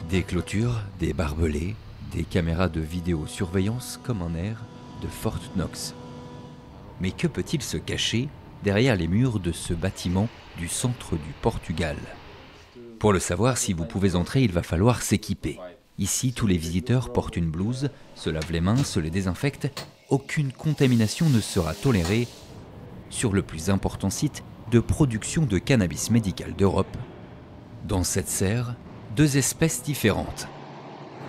Des clôtures, des barbelés, des caméras de vidéosurveillance comme un air de Fort Knox. Mais que peut-il se cacher derrière les murs de ce bâtiment du centre du Portugal? Pour le savoir, si vous pouvez entrer, il va falloir s'équiper. Ici, tous les visiteurs portent une blouse, se lavent les mains, se les désinfectent. Aucune contamination ne sera tolérée sur le plus important site de production de cannabis médical d'Europe. Dans cette serre, deux espèces différentes.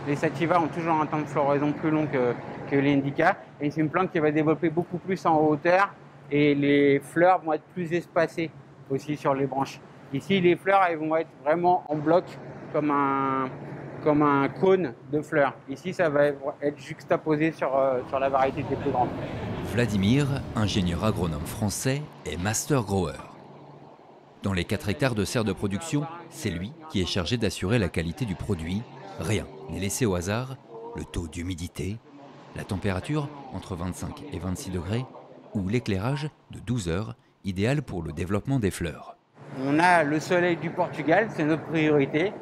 Les sativas ont toujours un temps de floraison plus long que les indicas. Et c'est une plante qui va développer beaucoup plus en hauteur. Et les fleurs vont être plus espacées aussi sur les branches. Ici, les fleurs elles vont être vraiment en bloc, comme un cône de fleurs. Ici, ça va être juxtaposé sur la variété des plus grandes. Vladimir, ingénieur agronome français, est master grower. Dans les 4 hectares de serre de production, c'est lui qui est chargé d'assurer la qualité du produit. Rien n'est laissé au hasard, le taux d'humidité, la température entre 25 et 26 degrés ou l'éclairage de 12 heures, idéal pour le développement des fleurs. On a le soleil du Portugal, c'est notre priorité,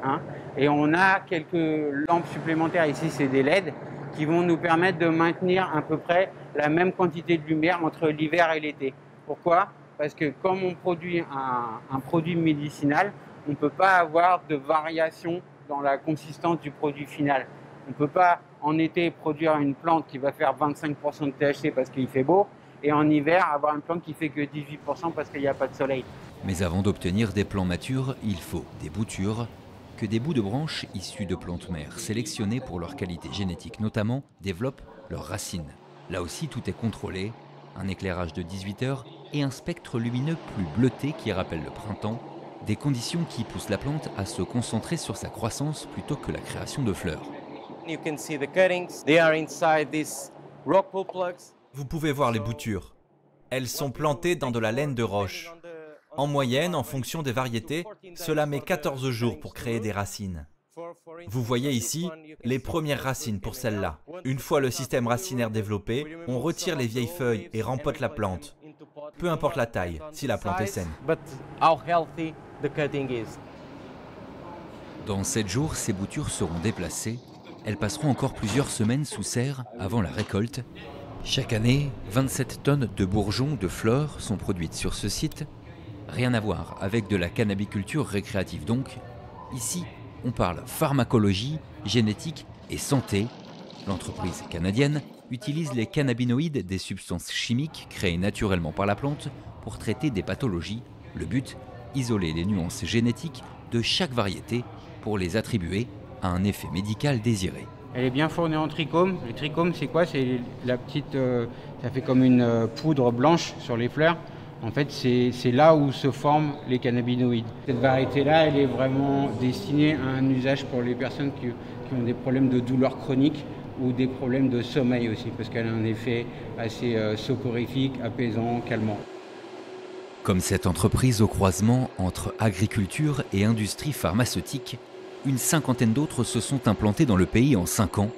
et on a quelques lampes supplémentaires ici, c'est des LED, qui vont nous permettre de maintenir à peu près la même quantité de lumière entre l'hiver et l'été. Pourquoi? Parce que comme on produit un produit médicinal, on ne peut pas avoir de variation dans la consistance du produit final. On ne peut pas en été produire une plante qui va faire 25% de THC parce qu'il fait beau, et en hiver avoir une plante qui fait que 18% parce qu'il n'y a pas de soleil. Mais avant d'obtenir des plants matures, il faut des boutures, que des bouts de branches issus de plantes mères sélectionnées pour leur qualité génétique notamment développent leurs racines. Là aussi tout est contrôlé, un éclairage de 18 heures et un spectre lumineux plus bleuté qui rappelle le printemps, des conditions qui poussent la plante à se concentrer sur sa croissance plutôt que la création de fleurs. Vous pouvez voir les boutures. Elles sont plantées dans de la laine de roche. En moyenne, en fonction des variétés, cela met 14 jours pour créer des racines. Vous voyez ici les premières racines pour celles-là. Une fois le système racinaire développé, on retire les vieilles feuilles et rempote la plante. Peu importe la taille, si la plante est saine. Dans 7 jours, ces boutures seront déplacées. Elles passeront encore plusieurs semaines sous serre avant la récolte. Chaque année, 27 tonnes de bourgeons de fleurs sont produites sur ce site. Rien à voir avec de la cannabiculture récréative donc. Ici, on parle pharmacologie, génétique et santé. L'entreprise canadienne utilise les cannabinoïdes, des substances chimiques créées naturellement par la plante, pour traiter des pathologies. Le but, isoler les nuances génétiques de chaque variété pour les attribuer à un effet médical désiré. Elle est bien fournie en trichome. Le trichome, c'est quoi? C'est la petite, ça fait comme une poudre blanche sur les fleurs. En fait, c'est là où se forment les cannabinoïdes. Cette variété-là, elle est vraiment destinée à un usage pour les personnes qui ont des problèmes de douleurs chroniques ou des problèmes de sommeil aussi, parce qu'elle a un effet assez soporifique, apaisant, calmant. Comme cette entreprise au croisement entre agriculture et industrie pharmaceutique, une cinquantaine d'autres se sont implantées dans le pays en 5 ans.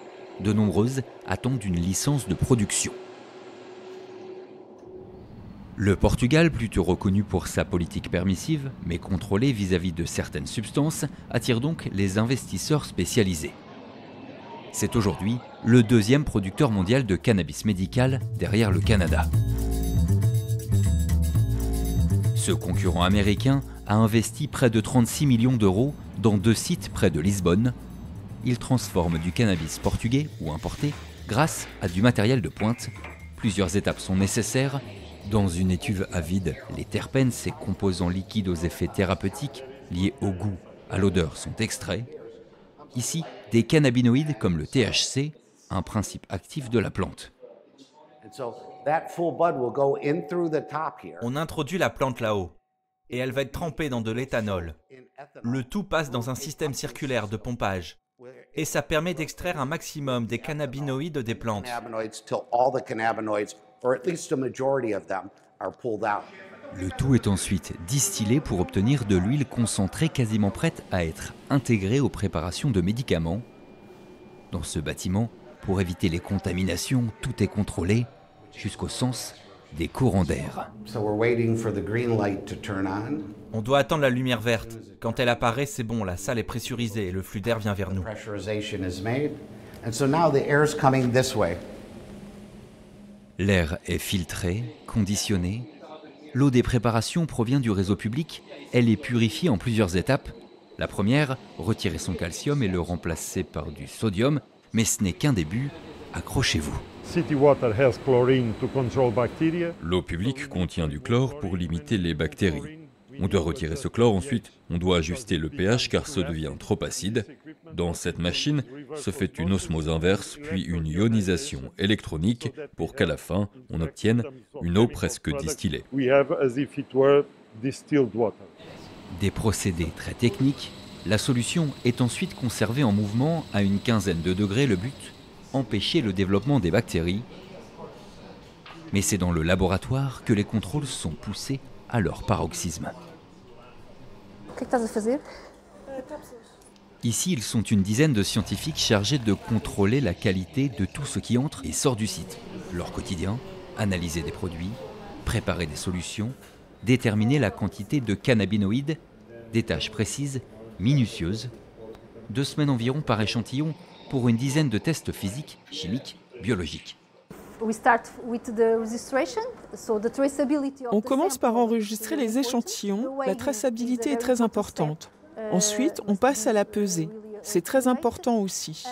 De nombreuses attendent une licence de production. Le Portugal, plutôt reconnu pour sa politique permissive, mais contrôlée vis-à-vis de certaines substances, attire donc les investisseurs spécialisés. C'est aujourd'hui le 2e producteur mondial de cannabis médical derrière le Canada. Ce concurrent américain a investi près de 36 millions d'euros dans 2 sites près de Lisbonne. Il transforme du cannabis portugais ou importé grâce à du matériel de pointe. Plusieurs étapes sont nécessaires. Dans une étuve à vide, les terpènes, ces composants liquides aux effets thérapeutiques liés au goût, à l'odeur, sont extraits. Ici, des cannabinoïdes comme le THC, un principe actif de la plante. On introduit la plante là-haut et elle va être trempée dans de l'éthanol. Le tout passe dans un système circulaire de pompage et ça permet d'extraire un maximum des cannabinoïdes des plantes. Le tout est ensuite distillé pour obtenir de l'huile concentrée quasiment prête à être intégrée aux préparations de médicaments. Dans ce bâtiment, Pour éviter les contaminations, tout est contrôlé jusqu'au sens des courants d'air. On doit attendre la lumière verte. Quand elle apparaît, c'est bon, la salle est pressurisée et le flux d'air vient vers nous. L'air est filtré, conditionné. L'eau des préparations provient du réseau public. Elle est purifiée en plusieurs étapes. La première, retirer son calcium et le remplacer par du sodium. Mais ce n'est qu'un début. Accrochez-vous. L'eau publique contient du chlore pour limiter les bactéries. On doit retirer ce chlore ensuite. On doit ajuster le pH car ce devient trop acide. Dans cette machine se fait une osmose inverse puis une ionisation électronique pour qu'à la fin on obtienne une eau presque distillée. Des procédés très techniques. La solution est ensuite conservée en mouvement à une quinzaine de degrés. Le but, empêcher le développement des bactéries. Mais c'est dans le laboratoire que les contrôles sont poussés à leur paroxysme. Ici, ils sont une dizaine de scientifiques chargés de contrôler la qualité de tout ce qui entre et sort du site. Leur quotidien, analyser des produits, préparer des solutions, déterminer la quantité de cannabinoïdes, des tâches précises, minutieuses. 2 semaines environ par échantillon pour une dizaine de tests physiques, chimiques, biologiques. On commence par enregistrer les échantillons. La traçabilité est très importante. Ensuite, on passe à la pesée. C'est très important aussi.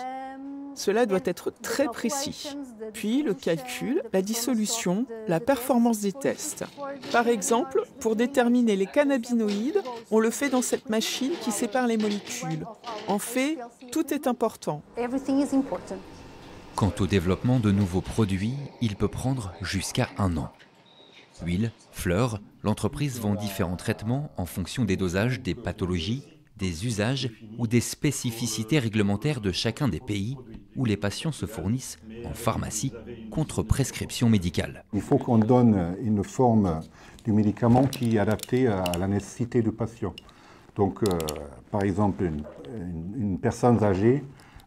Cela doit être très précis. Puis le calcul, la dissolution, la performance des tests. Par exemple, pour déterminer les cannabinoïdes, on le fait dans cette machine qui sépare les molécules. En fait, tout est important. Quant au développement de nouveaux produits, il peut prendre jusqu'à 1 an. Huile, fleurs, l'entreprise vend différents traitements en fonction des dosages, des pathologies, des usages ou des spécificités réglementaires de chacun des pays où les patients se fournissent en pharmacie contre prescription médicale. Il faut qu'on donne une forme du médicament qui est adaptée à la nécessité du patient. Donc, par exemple, une personne âgée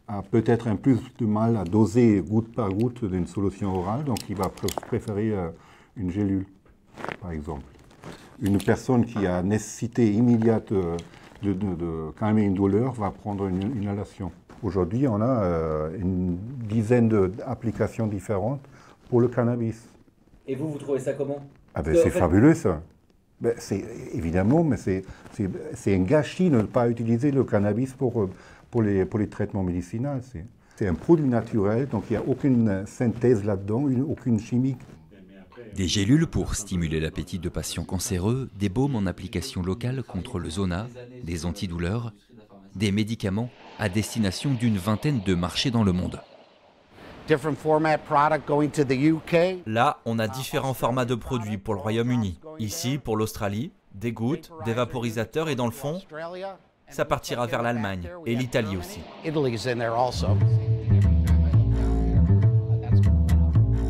a peut-être un plus de mal à doser goutte par goutte d'une solution orale, donc il va préférer une gélule, par exemple. Une personne qui a nécessité immédiate de calmer une douleur va prendre une inhalation. Aujourd'hui, on a une dizaine d'applications différentes pour le cannabis. Et vous trouvez ça comment? C'est fabuleux, ça. Évidemment, mais c'est un gâchis de ne pas utiliser le cannabis pour les traitements médicinaux. C'est un produit naturel, donc il n'y a aucune synthèse là-dedans, aucune chimique. Des gélules pour stimuler l'appétit de patients cancéreux, des baumes en application locale contre le zona, des antidouleurs, des médicaments à destination d'une vingtaine de marchés dans le monde. Là, on a différents formats de produits pour le Royaume-Uni. Ici, pour l'Australie, des gouttes, des vaporisateurs et dans le fond, ça partira vers l'Allemagne et l'Italie aussi.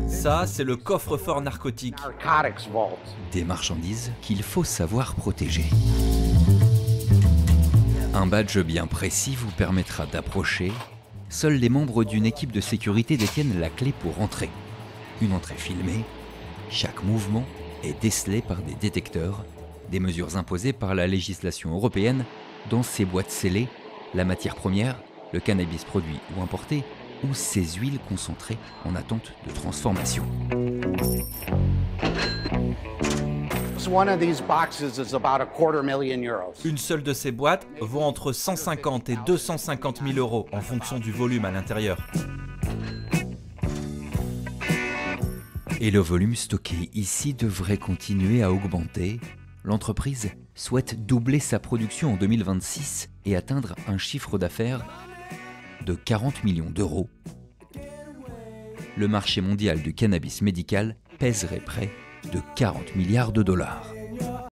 Ça, c'est le coffre-fort narcotique. Des marchandises qu'il faut savoir protéger. Un badge bien précis vous permettra d'approcher. Seuls les membres d'une équipe de sécurité détiennent la clé pour entrer. Une entrée filmée. Chaque mouvement est décelé par des détecteurs, des mesures imposées par la législation européenne. Dans ces boîtes scellées, la matière première, le cannabis produit ou importé, ou ces huiles concentrées en attente de transformation. Une seule de ces boîtes vaut entre 150 et 250 000 € en fonction du volume à l'intérieur. Et le volume stocké ici devrait continuer à augmenter. L'entreprise souhaite doubler sa production en 2026 et atteindre un chiffre d'affaires de 40 millions d'euros. Le marché mondial du cannabis médical pèserait près de 40 milliards de dollars.